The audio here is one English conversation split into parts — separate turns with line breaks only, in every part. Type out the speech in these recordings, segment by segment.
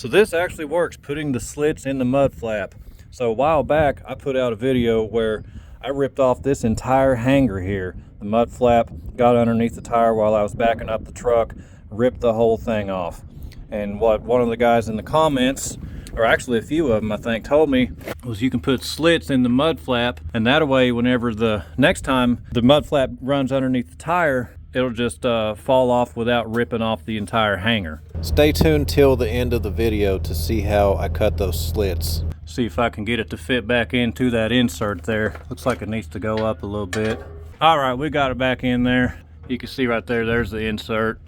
So this actually works, putting the slits in the mud flap. So a while back I put out a video where I ripped off this entire hanger here. The mud flap got underneath the tire while I was backing up the truck, ripped the whole thing off. And what one of the guys in the comments, or actually a few of them I think, told me was you can put slits in the mud flap, and that way whenever the next time the mud flap runs underneath the tire, it'll just fall off without ripping off the entire hanger.
Stay tuned till the end of the video to see how I cut those slits.
See if I can get it to fit back into that insert there. Looks like it needs to go up a little bit. All right, we got it back in there. You can see right there, there's the insert.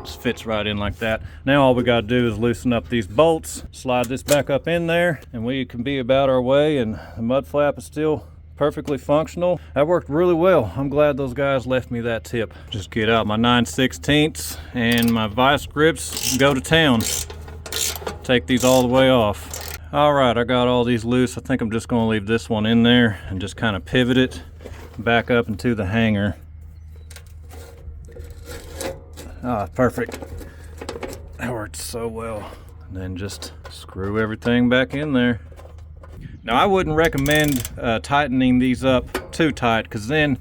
Just fits right in like that. Now all we gotta do is loosen up these bolts, slide this back up in there, and we can be about our way, and the mud flap is still perfectly functional. That worked really well. I'm glad those guys left me that tip. Just get out my 9/16 and my vice grips and go to town. Take these all the way off. All right, I got all these loose. I think I'm just gonna leave this one in there and just kind of pivot it back up into the hanger. Ah, perfect. That worked so well. And then just screw everything back in there. Now I wouldn't recommend tightening these up too tight, because then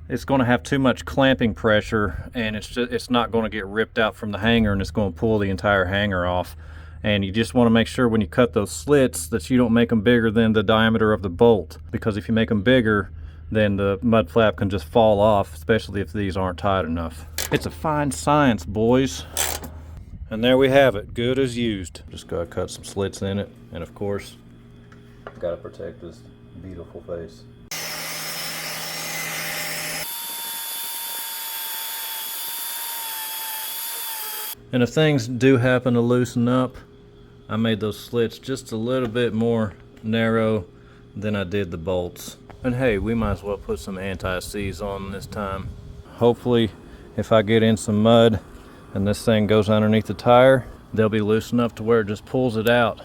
it's going to have too much clamping pressure, and it's not going to get ripped out from the hanger, and it's going to pull the entire hanger off. And you just want to make sure when you cut those slits that you don't make them bigger than the diameter of the bolt, because if you make them bigger, then the mud flap can just fall off, especially if these aren't tight enough. It's a fine science, boys. And there we have it, good as used. Just gotta cut some slits in it, and of course, gotta protect this beautiful face. And if things do happen to loosen up, I made those slits just a little bit more narrow than I did the bolts. And hey, we might as well put some anti-seize on this time. Hopefully, if I get in some mud and this thing goes underneath the tire, they'll be loose enough to where it just pulls it out.